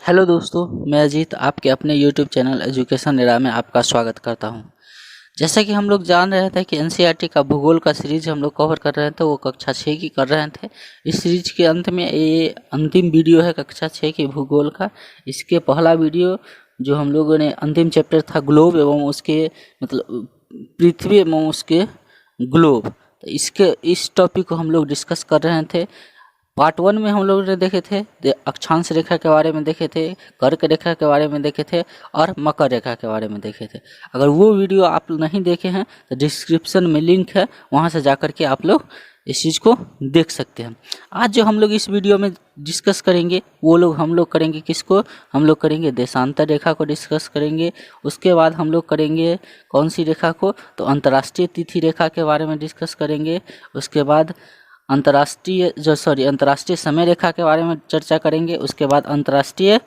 Hello दोस्तों, मैं अजीत आपके अपने यूट्यूब चैनल एजुकेशन एरा में आपका स्वागत करता हूं। जैसा कि हम लोग जान रहे थे कि एनसीईआरटी का भूगोल का सीरीज हम लोग कवर कर रहे थे, वो कक्षा 6 की कर रहे थे। इस सीरीज के अंत में ये अंतिम वीडियो है कक्षा 6 के भूगोल का। इसके पहला वीडियो जो हम लोगों ने अंतिम चैप्टर था ग्लोब एवं उसके मतलब पृथ्वी एवं उसके ग्लोब, तो इस टॉपिक को हम लोग डिस्कस कर रहे थे। पार्ट 1 में हम लोगों ने देखे थे अक्षांश रेखा के बारे में देखे थे, कर्क रेखा के बारे में देखे थे और मकर रेखा के बारे में देखे थे। अगर वो वीडियो आप नहीं देखे हैं तो डिस्क्रिप्शन में लिंक है, वहां से जाकर के आप लोग इस चीज़ को देख सकते हैं। आज जो हम लोग इस वीडियो में डिस्कस करेंगे वो लोग हम लोग करेंगे किसको, हम लोग करेंगे देशांतर रेखा को डिस्कस करेंगे। उसके बाद हम लोग करेंगे कौन सी रेखा को, तो अंतर्राष्ट्रीय तिथि रेखा के बारे में डिस्कस करेंगे। उसके बाद अंतर्राष्ट्रीय समय रेखा के बारे में चर्चा करेंगे। उसके बाद अंतर्राष्ट्रीय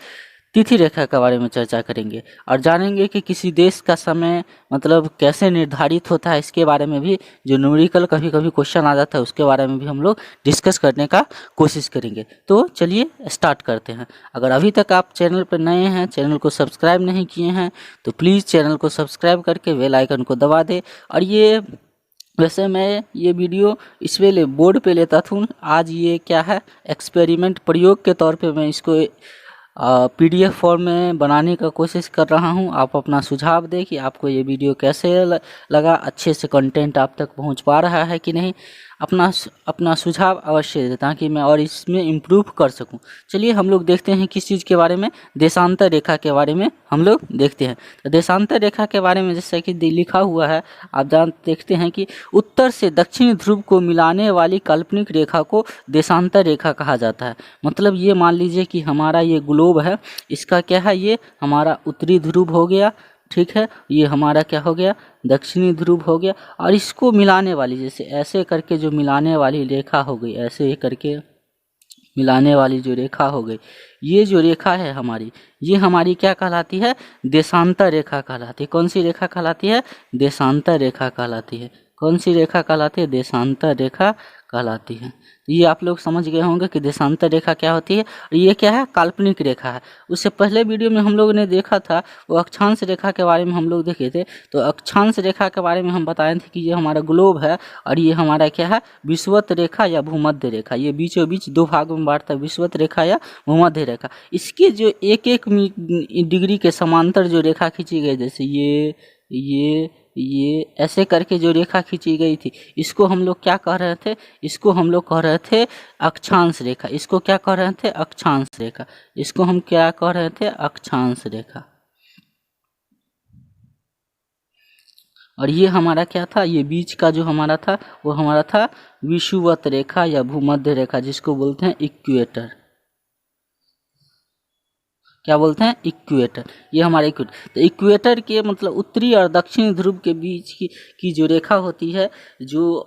तिथि रेखा के बारे में चर्चा करेंगे और जानेंगे कि किसी देश का समय मतलब कैसे निर्धारित होता है। इसके बारे में भी जो न्यूमेरिकल कभी कभी क्वेश्चन आ जाता है उसके बारे में भी हम लोग डिस्कस करने का कोशिश करेंगे। तो चलिए स्टार्ट करते हैं। अगर अभी तक आप चैनल पर नए हैं, चैनल को सब्सक्राइब नहीं किए हैं, तो प्लीज़ चैनल को सब्सक्राइब करके बेल आइकन को दबा दें। और वैसे मैं ये वीडियो इस वेले बोर्ड पे लेता था, आज ये क्या है एक्सपेरिमेंट प्रयोग के तौर पे मैं इसको पीडीएफ फॉर्म में बनाने का कोशिश कर रहा हूँ। आप अपना सुझाव दें कि आपको ये वीडियो कैसे लगा, अच्छे से कंटेंट आप तक पहुँच पा रहा है कि नहीं। अपना सुझाव अवश्य दें ताकि मैं और इसमें इम्प्रूव कर सकूं। चलिए हम लोग देखते हैं किस चीज़ के बारे में, देशांतर रेखा के बारे में हम लोग देखते हैं। तो देशांतर रेखा के बारे में जैसा कि लिखा हुआ है, आप देखते हैं कि उत्तर से दक्षिणी ध्रुव को मिलाने वाली काल्पनिक रेखा को देशांतर रेखा कहा जाता है। मतलब ये मान लीजिए कि हमारा ये ग्लोब है, इसका क्या है, ये हमारा उत्तरी ध्रुव हो गया, ठीक है, ये हमारा क्या हो गया, दक्षिणी ध्रुव हो गया। और इसको मिलाने वाली, जैसे ऐसे करके जो मिलाने वाली रेखा हो गई, ऐसे करके मिलाने वाली जो रेखा हो गई, ये जो रेखा है हमारी, ये हमारी क्या कहलाती है, देशांतर रेखा कहलाती है। कौन सी रेखा कहलाती है, देशांतर रेखा कहलाती है। कौन सी रेखा कहलाती है, देशांतर रेखा कहलाती है। ये आप लोग समझ गए होंगे कि देशांतर रेखा क्या होती है। और ये क्या है, काल्पनिक रेखा है। उससे पहले वीडियो में हम लोगों ने देखा था वो अक्षांश रेखा के बारे में हम लोग देखे थे। तो अक्षांश रेखा के बारे में हम बताए थे कि ये हमारा ग्लोब है और ये हमारा क्या है, विषुवत रेखा या भूमध्य रेखा। ये बीचों बीच दो भागों में बांटता है, विषुवत रेखा या भूमध्य रेखा। इसके जो एक एक डिग्री के समांतर जो रेखा खींची गई, जैसे ये ऐसे करके जो रेखा खींची गई थी, इसको हम लोग क्या कह रहे थे, इसको हम लोग कह रहे थे अक्षांश रेखा। इसको क्या कह रहे थे, अक्षांश रेखा। इसको हम क्या कह रहे थे, अक्षांश रेखा। और ये हमारा क्या था, ये बीच का जो हमारा था वो हमारा था विषुवत रेखा या भूमध्य रेखा, जिसको बोलते हैं इक्वेटर। क्या बोलते हैं, इक्वेटर। ये हमारा इक्वेटर। तो इक्वेटर के मतलब उत्तरी और दक्षिणी ध्रुव के बीच की जो रेखा होती है, जो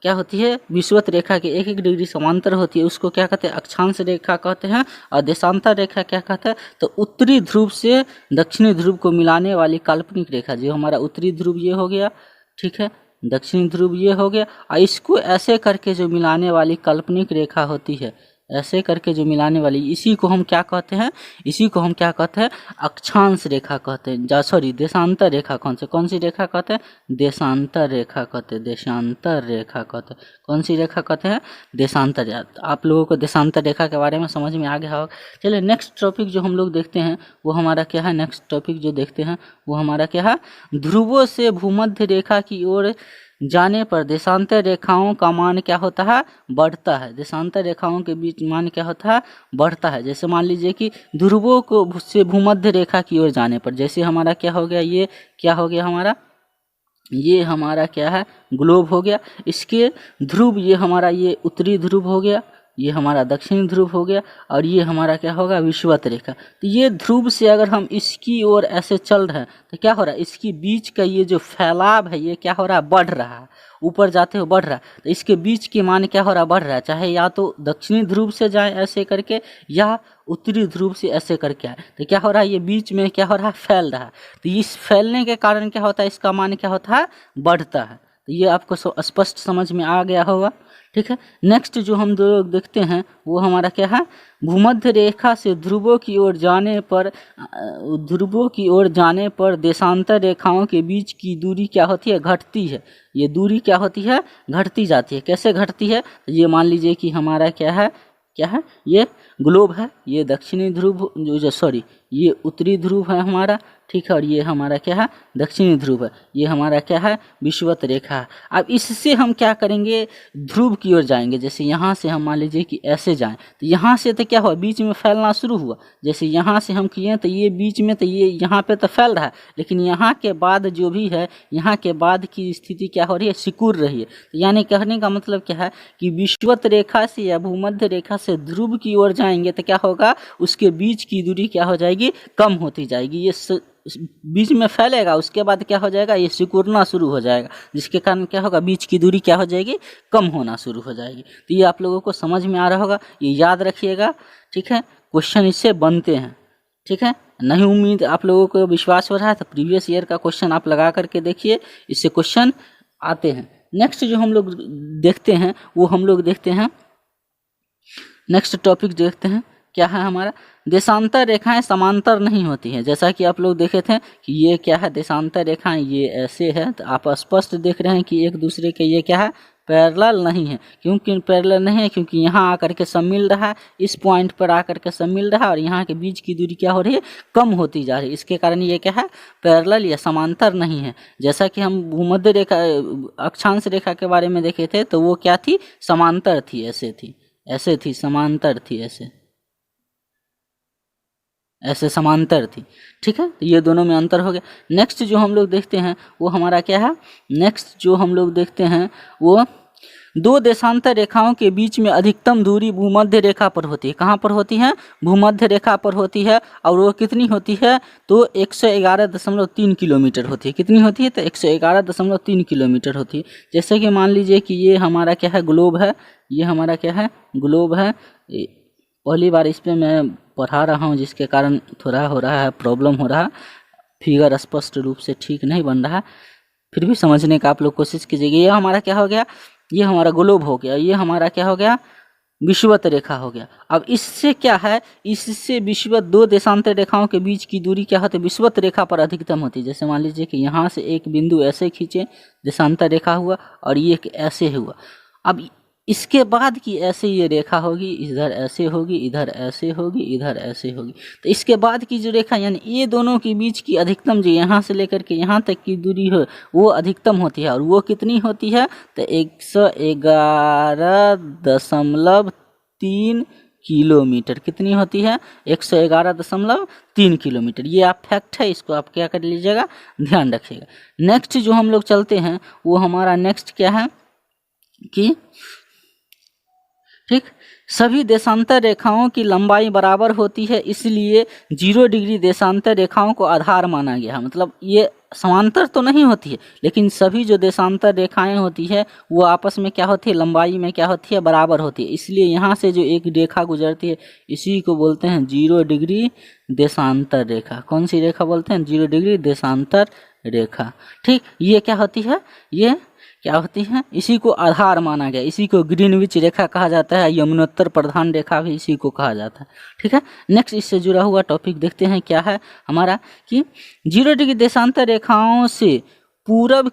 क्या होती है, विषुवत रेखा के एक एक डिग्री समांतर होती है, उसको क्या कहते हैं, अक्षांश रेखा कहते हैं। और देशांतर रेखा क्या कहते हैं, तो उत्तरी ध्रुव से दक्षिणी ध्रुव को मिलाने वाली काल्पनिक रेखा। जो हमारा उत्तरी ध्रुव ये हो गया, ठीक है, दक्षिणी ध्रुव ये हो गया, और इसको ऐसे करके जो मिलाने वाली काल्पनिक रेखा होती है, ऐसे करके जो मिलाने वाली, इसी को हम क्या कहते हैं, इसी को हम क्या कहते हैं, अक्षांश रेखा कहते हैं। सॉरी, देशांतर रेखा। कौन सी रेखा कहते हैं, देशांतर रेखा कहते हैं। देशांतर रेखा कहते हैं। कौन सी रेखा कहते हैं, देशांतर। आप लोगों को देशांतर रेखा के बारे में समझ में आ गया होगा। चलिए नेक्स्ट टॉपिक जो हम लोग देखते हैं वो हमारा क्या है, नेक्स्ट टॉपिक जो देखते हैं वो हमारा क्या है, ध्रुवों से भूमध्य रेखा की ओर जाने पर देशांतर रेखाओं का मान क्या होता है, बढ़ता है। देशांतर रेखाओं के बीच मान क्या होता है, बढ़ता है। जैसे मान लीजिए कि ध्रुवों को से भूमध्य रेखा की ओर जाने पर, जैसे हमारा क्या हो गया, ये क्या हो गया हमारा, ये हमारा क्या है, ग्लोब हो गया। इसके ध्रुव, ये हमारा ये उत्तरी ध्रुव हो गया, ये हमारा दक्षिणी ध्रुव हो गया, और ये हमारा क्या होगा, विषुवत रेखा। तो ये ध्रुव से अगर हम इसकी ओर ऐसे चल रहे हैं तो क्या हो रहा है, इसकी बीच का ये जो फैलाव है ये क्या हो रहा है, बढ़ रहा है, ऊपर जाते हुए बढ़ रहा है। तो इसके बीच की मान क्या हो रहा है, बढ़ रहा है। चाहे या तो दक्षिणी ध्रुव से जाए ऐसे करके या उत्तरी ध्रुव से ऐसे करके आए, तो क्या हो रहा है, ये बीच में क्या हो रहा है, फैल रहा है। तो इस फैलने के कारण क्या होता है, इसका मान क्या होता है, बढ़ता है। तो ये आपको स्पष्ट समझ में आ गया होगा। ठीक है, नेक्स्ट जो हम लोग देखते हैं वो हमारा क्या है, भूमध्य रेखा से ध्रुवों की ओर जाने पर देशांतर रेखाओं के बीच की दूरी क्या होती है, घटती है। ये दूरी क्या होती है, घटती जाती है। कैसे घटती है, ये मान लीजिए कि हमारा क्या है, ये ग्लोब है, ये दक्षिणी ध्रुव ये उत्तरी ध्रुव है हमारा, ठीक है, और ये हमारा क्या है, दक्षिणी ध्रुव है, ये हमारा क्या है, विषुवत रेखा है। अब इससे हम क्या करेंगे, ध्रुव की ओर जाएंगे। जैसे यहाँ से हम मान लीजिए कि ऐसे जाएं, तो यहाँ से तो क्या हुआ, बीच में फैलना शुरू हुआ। जैसे यहाँ से हम किए तो ये बीच में, तो ये यहाँ पे तो फैल रहा है, लेकिन यहाँ के बाद जो भी है, यहाँ के बाद की स्थिति क्या हो रही है, सिकुड़ रही है। तो यानी कहने का मतलब क्या है कि विषुवत रेखा से या भूमध्य रेखा से ध्रुव की ओर जाएंगे तो क्या होगा, उसके बीच की दूरी क्या हो जाएगी, कम होती जाएगी। ये बीच में फैलेगा, उसके बाद क्या हो जाएगा, ये सिकुड़ना शुरू हो जाएगा, जिसके कारण क्या होगा, बीच की दूरी क्या हो जाएगी, कम होना शुरू हो जाएगी। तो ये आप लोगों को समझ में आ रहा होगा, ये याद रखिएगा। ठीक है, क्वेश्चन इससे बनते हैं। ठीक है, नहीं उम्मीद आप लोगों को विश्वास हो रहा है तो प्रीवियस ईयर का क्वेश्चन आप लगा करके देखिए, इससे क्वेश्चन आते हैं। नेक्स्ट जो हम लोग देखते हैं वो हम लोग देखते हैं, नेक्स्ट टॉपिक देखते हैं क्या है हमारा, देशांतर रेखाएं समांतर नहीं होती हैं। जैसा कि आप लोग देखे थे कि ये क्या है, देशांतर रेखाएं ये ऐसे है, तो आप स्पष्ट देख रहे हैं कि एक दूसरे के ये क्या है, पैरेलल नहीं है। क्योंकि पैरेलल नहीं है, क्योंकि यहाँ आकर के सब मिल रहा है, इस पॉइंट पर आकर के सब मिल रहा है, और यहाँ के बीच की दूरी क्या हो रही है, कम होती जा रही है। इसके कारण ये क्या है, पैरेलल या समांतर नहीं है। जैसा कि हम भूमध्य रेखा, अक्षांश रेखा के बारे में देखे थे, तो वो क्या थी, समांतर थी, ऐसे थी, समांतर थी, ऐसे समांतर थी। ठीक है, तो ये दोनों में अंतर हो गया। नेक्स्ट जो हम लोग देखते हैं वो हमारा क्या है, नेक्स्ट जो हम लोग देखते हैं वो दो देशांतर रेखाओं के बीच में अधिकतम दूरी भूमध्य रेखा पर होती है। कहाँ पर होती है, भूमध्य रेखा पर होती है, और वो कितनी होती है, तो 111.3 किलोमीटर होती है। कितनी होती है, तो 111.3 किलोमीटर होती है। जैसे कि मान लीजिए कि ये हमारा क्या है, ग्लोब है, ये हमारा क्या है, ग्लोब है। पहली बार इस पर मैं पढ़ा रहा हूँ, जिसके कारण थोड़ा हो रहा है, प्रॉब्लम हो रहा है, फिगर स्पष्ट रूप से ठीक नहीं बन रहा है, फिर भी समझने का आप लोग कोशिश कीजिएगा। ये हमारा क्या हो गया, ये हमारा ग्लोब हो गया, ये हमारा क्या हो गया, विषुवत रेखा हो गया। अब इससे क्या है, इससे विषुवत दो देशांतर रेखाओं के बीच की दूरी क्या होती है, विषुवत रेखा पर अधिकतम होती है। जैसे मान लीजिए कि यहाँ से एक बिंदु ऐसे खींचे, देशांतर रेखा हुआ, और ये ऐसे हुआ। अब इसके बाद की ऐसे ये रेखा होगी, इधर ऐसे होगी, इधर ऐसे होगी, इधर ऐसे होगी। तो इसके बाद की जो रेखा, यानी ये दोनों के बीच की अधिकतम, जो यहाँ से लेकर के यहाँ तक की दूरी हो, वो अधिकतम होती है। और वो कितनी होती है, तो 111.3 किलोमीटर। कितनी होती है, 111.3 किलोमीटर। ये आप फैक्ट है, इसको आप क्या कर लीजिएगा, ध्यान रखिएगा। नेक्स्ट जो हम लोग चलते हैं वो हमारा नेक्स्ट क्या है कि ठीक, सभी देशांतर रेखाओं की लंबाई बराबर होती है, इसलिए 0 डिग्री देशांतर रेखाओं को आधार माना गया है। मतलब ये समांतर तो नहीं होती है, लेकिन सभी जो देशांतर रेखाएं होती है वो आपस में क्या होती है, लंबाई में क्या होती है, बराबर होती है। इसलिए यहाँ से जो एक रेखा गुजरती है, इसी को बोलते हैं 0 डिग्री देशांतर रेखा। कौन सी रेखा बोलते हैं, 0 डिग्री देशांतर रेखा। ठीक, ये क्या होती है, ये क्या होती है, इसी को आधार माना गया। इसी को ग्रीनविच रेखा कहा जाता है, यमुनोत्तर प्रधान रेखा भी इसी को कहा जाता है। ठीक है, नेक्स्ट इससे जुड़ा हुआ टॉपिक देखते हैं क्या है हमारा, कि 0 डिग्री देशांतर रेखाओं से पूरब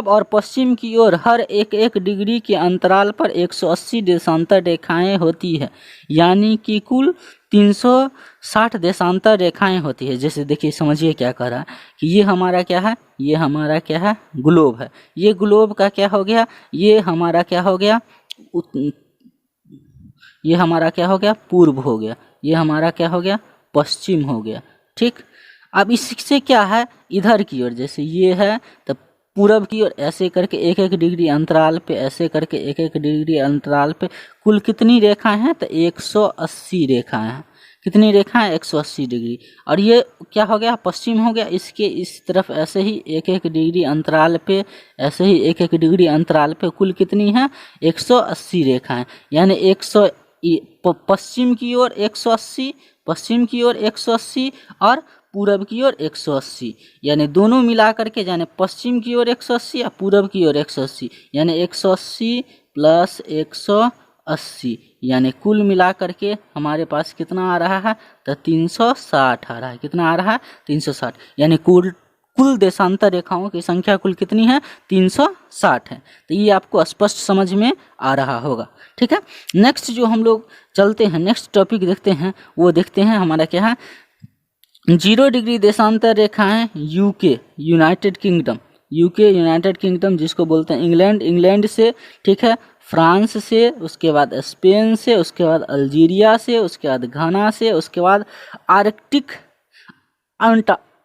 और पश्चिम की ओर हर एक डिग्री के अंतराल पर 180 देशांतर रेखाएं होती है। यानी कि कुल 360 देशांतर रेखाएं होती है। जैसे देखिए, समझिए क्या कह रहा है कि ये हमारा क्या है, ये हमारा क्या है, ग्लोब है। ये ग्लोब का क्या हो गया, ये हमारा क्या हो गया, ये हमारा क्या हो गया, पूर्व हो गया। ये हमारा क्या हो गया, पश्चिम हो गया। ठीक, अब इससे क्या है, इधर की ओर, जैसे ये है तो पूरब की ओर ऐसे करके 1-1 डिग्री अंतराल पे, ऐसे करके 1-1 डिग्री अंतराल पे कुल कितनी रेखाएं हैं, तो 180 रेखाएं हैं। कितनी रेखाएं, 180 डिग्री। और ये क्या हो गया, पश्चिम हो गया। इसके इस तरफ ऐसे ही 1-1 डिग्री अंतराल पे, ऐसे ही 1-1 डिग्री अंतराल पे कुल कितनी है, 180 रेखाएं। यानी 100 पश्चिम की ओर 180, पश्चिम की ओर 180, और पूरब की ओर 180, यानी दोनों मिला करके, यानी पश्चिम की ओर 180 या पूरब की ओर 180, यानी 180 प्लस 180, यानी कुल मिला करके हमारे पास कितना आ रहा है, तो 360 आ रहा है। कितना आ रहा है, 360, यानी कुल देशांतर रेखाओं की संख्या कुल कितनी है, 360 है। तो ये आपको स्पष्ट समझ में आ रहा होगा। ठीक है, नेक्स्ट जो हम लोग चलते हैं, नेक्स्ट टॉपिक देखते हैं, वो देखते हैं हमारा क्या है, 0 डिग्री देशांतर रेखाएं UK United kingdom, UK United kingdom जिसको बोलते हैं इंग्लैंड से, ठीक है, फ्रांस से, उसके बाद स्पेन से, उसके बाद अल्जीरिया से, उसके बाद घाना से, उसके बाद आर्कटिक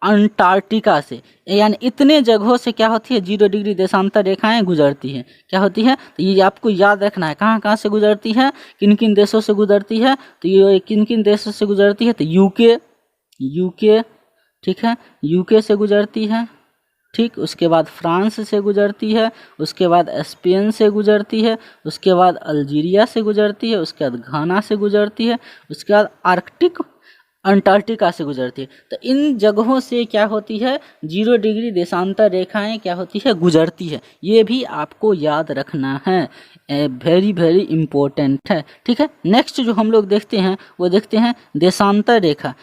अंटार्कटिका से, यानी इतने जगहों से क्या होती है, 0 डिग्री देशांतर रेखाएं गुजरती हैं। क्या होती है, तो ये आपको याद रखना है, कहाँ कहाँ से गुजरती है, किन किन देशों से गुजरती है। तो ये किन किन देशों से गुजरती है, तो यूके, ठीक है, यूके से गुजरती है, ठीक, उसके बाद फ्रांस से गुजरती है, उसके बाद स्पेन से गुजरती है, उसके बाद अल्जीरिया से गुजरती है, उसके बाद घाना से गुजरती है, उसके बाद आर्कटिक अंटार्कटिका से गुजरती है। तो इन जगहों से क्या होती है, 0 डिग्री देशांतर रेखाएं क्या होती है, गुजरती है। ये भी आपको याद रखना है, वेरी वेरी इम्पोर्टेंट है। ठीक है, नेक्स्ट जो हम लोग देखते हैं वो देखते हैं देशांतर रेखा।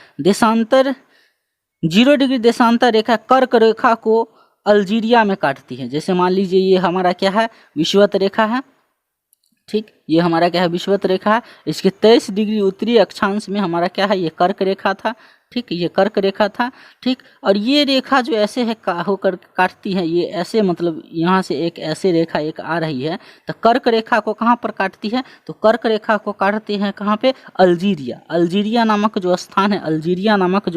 0 डिग्री देशांतर रेखा कर्क रेखा को अल्जीरिया में काटती है। जैसे मान लीजिए ये हमारा क्या है, विषुवत रेखा है, ठीक, ये हमारा क्या है, विषुवत रेखा है। इसके 23 डिग्री उत्तरी अक्षांश में हमारा क्या है, ये कर्क रेखा था, ठीक, ये कर्क रेखा था, ठीक। और ये रेखा जो ऐसे है होकर काटती है, ये ऐसे, मतलब यहाँ से एक ऐसे रेखा एक आ रही है, तो कर्क रेखा को कहाँ पर काटती है, तो कर्क रेखा को काटते हैं कहाँ पे, अल्जीरिया नामक जो स्थान है, अल्जीरिया नामक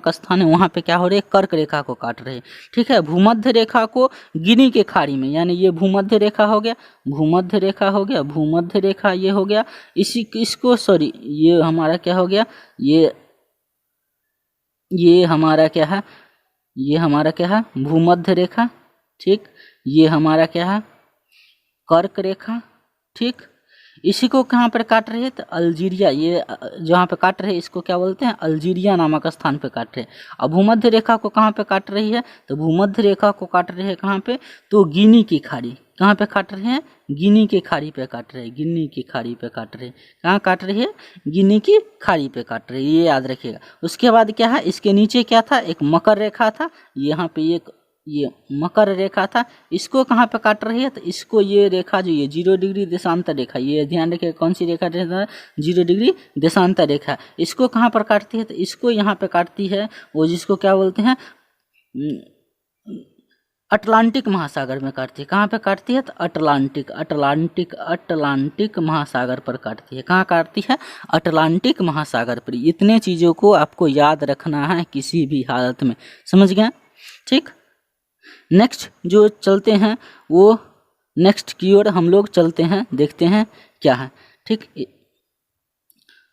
स्थान है, वहाँ पे क्या हो रहे हैं, कर्क रेखा को काट रहे हैं। ठीक है, भूमध्य रेखा को गिनी के खाड़ी में, यानी ये भूमध्य रेखा हो गया, भूमध्य रेखा ये हो गया, इसको सॉरी, ये हमारा क्या हो गया, ये हमारा क्या है, भूमध्य रेखा, ठीक, ये हमारा क्या है, कर्क रेखा, ठीक। इसी को कहाँ पर काट रहे हैं, तो अल्जीरिया, ये जहाँ पे काट रहे हैं इसको क्या बोलते हैं, अल्जीरिया नामक स्थान पे काट रहे हैं। अब भूमध्य रेखा को कहाँ पे काट रही है, तो भूमध्य रेखा को काट रहे हैं कहाँ पे, तो गिनी की खाड़ी, कहाँ पे काट रहे हैं, गिनी की खाड़ी पे काट रहे हैं, कहाँ काट रहे हैं, गिनी की खाड़ी पे काट रहे हैं, ये याद रखिएगा। उसके बाद क्या है, इसके नीचे क्या था, एक मकर रेखा था, यहाँ पे ये मकर रेखा था, इसको कहाँ पे काट रही है, तो इसको ये रेखा जो ये 0 डिग्री देशांतर रेखा, ये ध्यान रखिए कौन सी रेखा, 0 डिग्री देशांतर रेखा, इसको कहाँ पर काटती है, तो इसको यहाँ पे काटती है, वो जिसको क्या बोलते हैं, अटलांटिक महासागर में काटती है। कहाँ पे काटती है, तो अटलांटिक महासागर पर काटती है। कहाँ काटती है, अटलांटिक महासागर पर। इतने चीज़ों को आपको याद रखना है किसी भी हालत में, समझ गए, ठीक। नेक्स्ट जो चलते हैं, वो नेक्स्ट की ओर हम लोग चलते हैं, देखते हैं क्या है, ठीक।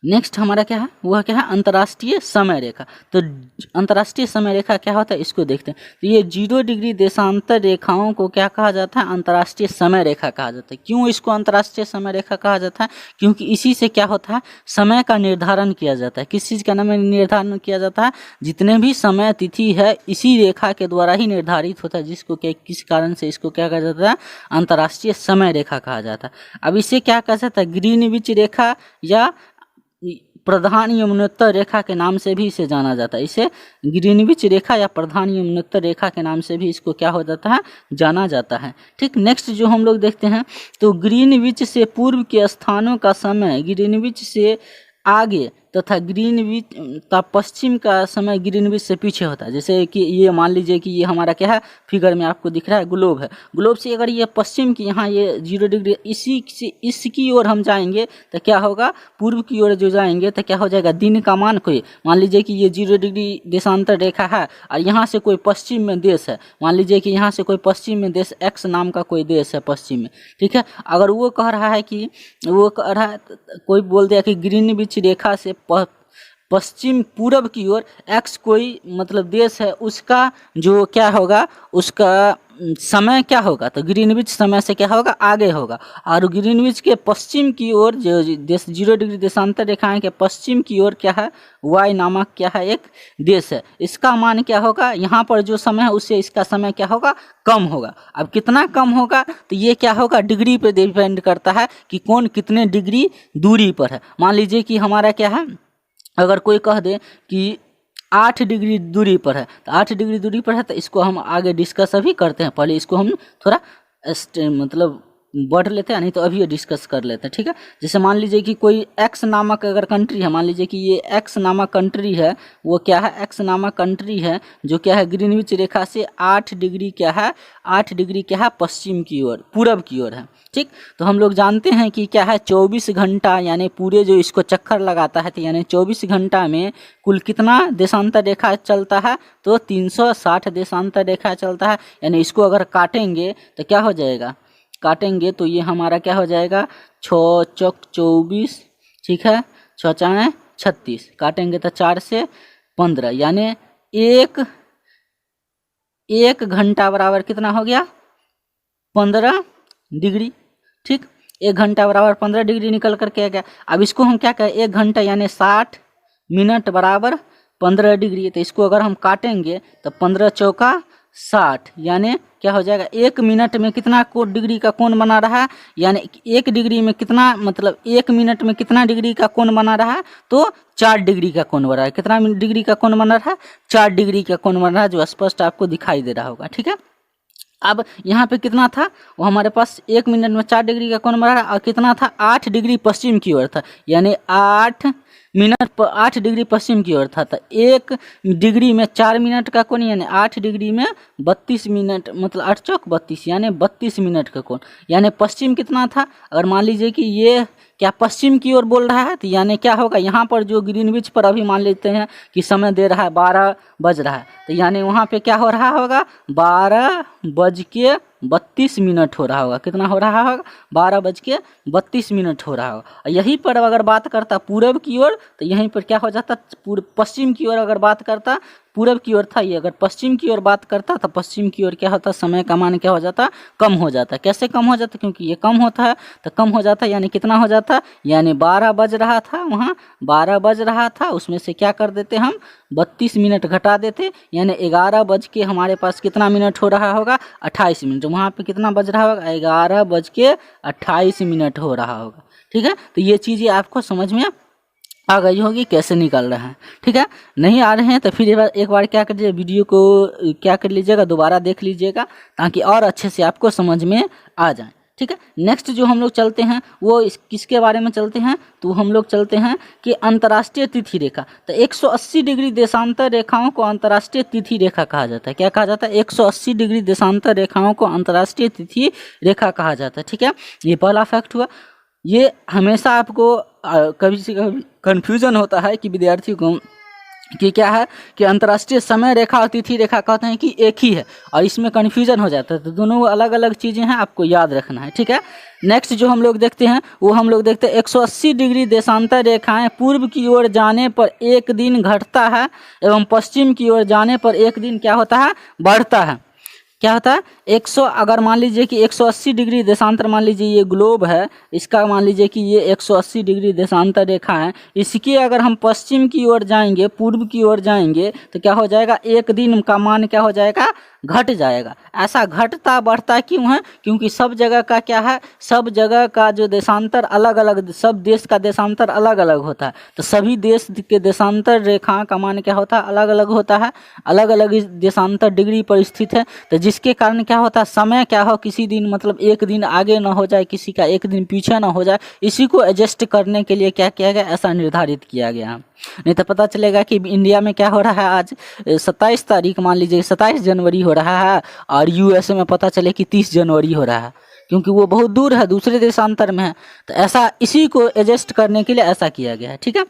नेक्स्ट हमारा क्या है, वह क्या है, अंतर्राष्ट्रीय समय रेखा। तो अंतर्राष्ट्रीय समय रेखा क्या होता है, इसको देखते हैं। तो ये 0 डिग्री देशांतर रेखाओं को क्या कहा जाता है, अंतर्राष्ट्रीय समय रेखा कहा जाता है। क्यों इसको अंतर्राष्ट्रीय समय रेखा कहा जाता है, क्योंकि इसी से क्या होता है, समय का निर्धारण किया जाता है। किस चीज़ का नाम निर्धारण किया जाता है, जितने भी समय तिथि है इसी रेखा के द्वारा ही निर्धारित होता है, जिसको क्या, किस कारण से इसको क्या कहा जाता है, अंतर्राष्ट्रीय समय रेखा कहा जाता है। अब इसे क्या कहा जाता है, ग्रीनविच रेखा या प्रधान यमुनोत्तर रेखा के नाम से भी इसे जाना जाता है। इसे ग्रीनविच रेखा या प्रधान यमुनोत्तर रेखा के नाम से भी इसको क्या हो जाता है, जाना जाता है, ठीक। नेक्स्ट जो हम लोग देखते हैं, तो ग्रीनविच से पूर्व के स्थानों का समय ग्रीनविच से आगे तथा ग्रीनविच का पश्चिम का समय ग्रीनविच से पीछे होता है। जैसे कि ये मान लीजिए कि ये हमारा क्या है, फिगर में आपको दिख रहा है, ग्लोब है। ग्लोब से अगर ये पश्चिम की, यहाँ ये 0 डिग्री, इसी से इसकी ओर हम जाएंगे तो क्या होगा, पूर्व की ओर जो जाएंगे तो क्या हो जाएगा, दिन का मान कोई, मान लीजिए कि ये 0 डिग्री देशांतर रेखा है और यहाँ से कोई पश्चिम में देश है, मान लीजिए कि यहाँ से कोई पश्चिम में देश एक्स नाम का कोई देश है पश्चिम में, ठीक है। अगर वो कह रहा है कि कोई बोल दिया कि ग्रीनविच रेखा से पश्चिम पूरब की ओर एक्स कोई मतलब देश है, उसका जो क्या होगा, उसका समय क्या होगा, तो ग्रीनविच समय से क्या होगा, आगे होगा। और ग्रीनविच के पश्चिम की ओर जो देश 0 डिग्री देशांतर रेखाएं के पश्चिम की ओर क्या है, वाई नामक क्या है एक देश है। इसका मान क्या होगा, यहाँ पर जो समय है उससे इसका समय क्या होगा, कम होगा। अब कितना कम होगा, तो ये क्या होगा, डिग्री पे डिपेंड करता है कि कौन कितने डिग्री दूरी पर है। मान लीजिए कि हमारा क्या है, अगर कोई कह दे कि 8 डिग्री दूरी पर है, तो 8 डिग्री दूरी पर है, तो इसको हम आगे डिस्कस अभी करते हैं। पहले इसको हम थोड़ा मतलब बढ़ लेते हैं, नहीं तो अभी ये डिस्कस कर लेते हैं, ठीक है। जैसे मान लीजिए कि कोई एक्स नामक अगर कंट्री है, मान लीजिए कि ये एक्स नामक कंट्री है, वो क्या है, एक्स नामक कंट्री है जो क्या है, ग्रीनविच रेखा से 8 डिग्री क्या है, 8 डिग्री क्या है, पश्चिम की ओर पूरब की ओर है, ठीक। तो हम लोग जानते हैं कि क्या है, 24 घंटा यानी पूरे जो इसको चक्कर लगाता है, तो यानी 24 घंटा में कुल कितना देशांतर रेखा चलता है, तो 360 देशांतर रेखा चलता है। यानी इसको अगर काटेंगे तो क्या हो जाएगा, काटेंगे तो ये हमारा क्या हो जाएगा, 6 चौक 24, ठीक है, 6 चार 36, काटेंगे तो 4 से 15, यानी एक घंटा बराबर कितना हो गया, 15 डिग्री, ठीक। 1 घंटा बराबर 15 डिग्री निकल करके आ गया। अब इसको हम क्या कहें, 1 घंटा यानी 60 मिनट बराबर 15 डिग्री, तो इसको अगर हम काटेंगे तो 15 चौका 60, यानी क्या हो जाएगा, 1 मिनट में कितना डिग्री का कोण बना रहा है, यानी 1 डिग्री में कितना, मतलब 1 मिनट में कितना डिग्री का कोण बना रहा है, तो 4 डिग्री का कोण बन रहा है। कितना डिग्री का कोण बना रहा है, 4 डिग्री का कोण बन रहा है, जो स्पष्ट आपको दिखाई दे रहा होगा, ठीक है। अब यहाँ पे कितना था, वो हमारे पास 1 मिनट में 4 डिग्री का कोण बना रहा, और कितना था, 8 डिग्री पश्चिम की ओर था, यानी 8 मिनट पर 8 डिग्री पश्चिम की ओर था। तो 1 डिग्री में 4 मिनट का कोण, यानी 8 डिग्री में 32 मिनट, मतलब 8 चौक 32, यानी 32 मिनट का कोण। यानी पश्चिम कितना था, अगर मान लीजिए कि ये क्या पश्चिम की ओर बोल रहा है, तो यानी क्या होगा, यहाँ पर जो ग्रीनविच पर अभी मान लेते हैं कि समय दे रहा है 12 बज रहा है, तो यानी वहाँ पे क्या हो रहा होगा, 12:32 हो रहा होगा। कितना हो रहा होगा, 12:32 हो रहा होगा। यहीं पर अगर बात करता पूरब की ओर, तो यहीं पर क्या हो जाता, पश्चिम की ओर अगर बात करता, पूरब की ओर था ये, अगर पश्चिम की ओर बात करता तो पश्चिम की ओर क्या होता, समय का मान क्या हो जाता, कम हो जाता। कैसे कम हो जाता, क्योंकि ये कम होता है तो कम हो जाता, यानी कितना हो जाता, यानी 12 बज रहा था, वहाँ 12 बज रहा था, उसमें से क्या कर देते हम, 32 मिनट घटा देते, यानी 11 बज के हमारे पास कितना मिनट हो रहा होगा, 28 मिनट। वहाँ पे कितना बज रहा होगा, 11:28 हो रहा होगा, ठीक है। तो ये चीज़ें आपको समझ में आ गई होगी कैसे निकल रहे हैं, ठीक है। नहीं आ रहे हैं तो फिर एक बार क्या कर लीजिए, वीडियो को क्या कर लीजिएगा, दोबारा देख लीजिएगा, ताकि और अच्छे से आपको समझ में आ जाए, ठीक है। नेक्स्ट जो हम लोग चलते हैं वो किसके बारे में चलते हैं, तो हम लोग चलते हैं कि अंतर्राष्ट्रीय तिथि रेखा। तो 180 डिग्री देशांतर रेखाओं को अंतर्राष्ट्रीय तिथि रेखा कहा जाता है। क्या कहा जाता है, 180 डिग्री देशांतर रेखाओं को अंतर्राष्ट्रीय तिथि रेखा कहा जाता है, ठीक है। ये पहला फैक्ट हुआ। ये हमेशा आपको कभी से कभी कन्फ्यूजन होता है कि विद्यार्थी को कि क्या है कि अंतर्राष्ट्रीय समय रेखा और तिथि रेखा कहते हैं कि एक ही है, और इसमें कन्फ्यूजन हो जाता है। तो दोनों अलग अलग चीज़ें हैं, आपको याद रखना है, ठीक है। नेक्स्ट जो हम लोग देखते हैं वो हम लोग देखते हैं 180 डिग्री देशांतर रेखाएं पूर्व की ओर जाने पर एक दिन घटता है, एवं पश्चिम की ओर जाने पर एक दिन क्या होता है, बढ़ता है। क्या होता है, 100, अगर मान लीजिए कि 180 डिग्री देशांतर, मान लीजिए ये ग्लोब है, इसका मान लीजिए कि ये 180 डिग्री देशांतर रेखा है, इसकी अगर हम पश्चिम की ओर जाएंगे, पूर्व की ओर जाएंगे, तो क्या हो जाएगा, एक दिन का मान क्या हो जाएगा, घट जाएगा। ऐसा घटता बढ़ता क्यों है, क्योंकि सब जगह का क्या है, सब जगह का जो देशांतर अलग अलग, सब देश का देशांतर अलग अलग होता है। तो सभी देश के देशांतर रेखा का मान क्या होता है, अलग अलग होता है, अलग अलग देशांतर डिग्री पर स्थित है। तो जिसके कारण क्या होता है, समय क्या हो, किसी दिन मतलब एक दिन आगे ना हो जाए, किसी का एक दिन पीछे ना हो जाए, इसी को एडजस्ट करने के लिए क्या किया गया, ऐसा निर्धारित किया गया है। नहीं तो पता चलेगा कि इंडिया में क्या हो रहा है, आज 27 तारीख, मान लीजिए 27 जनवरी हो रहा है, और यूएसए में पता चले कि 30 जनवरी हो रहा है, क्योंकि वो बहुत दूर है, दूसरे देशांतर में है। तो ऐसा इसी को एडजस्ट करने के लिए ऐसा किया गया है, ठीक है।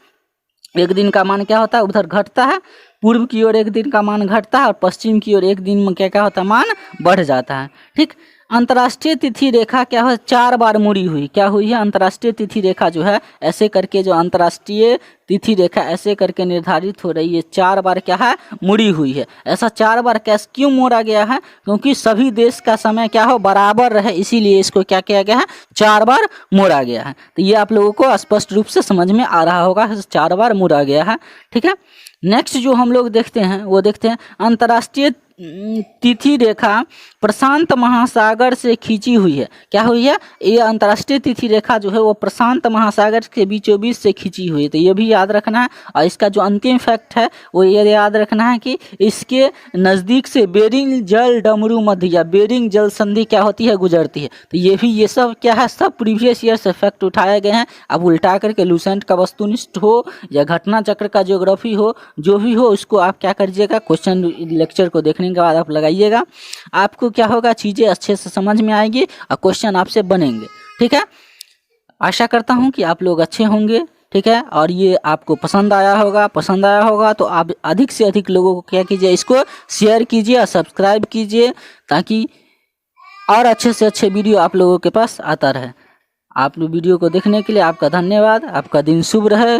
एक दिन का मान क्या होता है, उधर घटता है, पूर्व की ओर एक दिन का मान घटता है, और पश्चिम की ओर एक दिन में क्या क्या होता है, मान बढ़ जाता है, ठीक। अंतर्राष्ट्रीय तिथि रेखा क्या है, 4 बार मुड़ी हुई, क्या हुई है, अंतर्राष्ट्रीय तिथि रेखा जो है ऐसे करके, जो अंतर्राष्ट्रीय तिथि रेखा ऐसे करके निर्धारित हो रही है, 4 बार क्या है, मुड़ी हुई है। ऐसा 4 बार कैसे क्यों मोड़ा गया है, क्योंकि सभी देश का समय क्या हो, बराबर रहे, इसीलिए इसको क्या किया गया है, 4 बार मोड़ा गया है। तो ये आप लोगों को स्पष्ट रूप से समझ में आ रहा होगा, 4 बार मोड़ा गया है। ठीक है, नेक्स्ट जो हम लोग देखते हैं वो देखते हैं अंतर्राष्ट्रीय तिथि रेखा प्रशांत महासागर से खींची हुई है। क्या हुई है, ये अंतर्राष्ट्रीय तिथि रेखा जो है वो प्रशांत महासागर के बीचों बीच से खींची हुई है। तो ये भी याद रखना है। और इसका जो अंतिम फैक्ट है वो ये याद रखना है कि इसके नज़दीक से बेरिंग जल डमरू मध्य या बेरिंग जल संधि क्या होती है, गुजरती है। तो ये सब क्या है, सब प्रीवियस ईयर से फैक्ट उठाए गए हैं। अब उल्टा करके लूसेंट का वस्तुनिष्ठ हो या घटना चक्र का ज्योग्राफी हो, जो भी हो उसको आप क्या करिएगा, क्वेश्चन लेक्चर को देखने के बाद आप लगाइएगा। आपको क्या होगा, चीज़ें अच्छे से समझ में आएगी और क्वेश्चन आपसे बनेंगे। ठीक है, आशा करता हूं कि आप लोग अच्छे होंगे। ठीक है, और ये आपको पसंद आया होगा तो आप अधिक से अधिक लोगों को क्या कीजिए, इसको शेयर कीजिए और सब्सक्राइब कीजिए, ताकि और अच्छे से अच्छे वीडियो आप लोगों के पास आता रहे। आप वीडियो को देखने के लिए आपका धन्यवाद। आपका दिन शुभ रहे।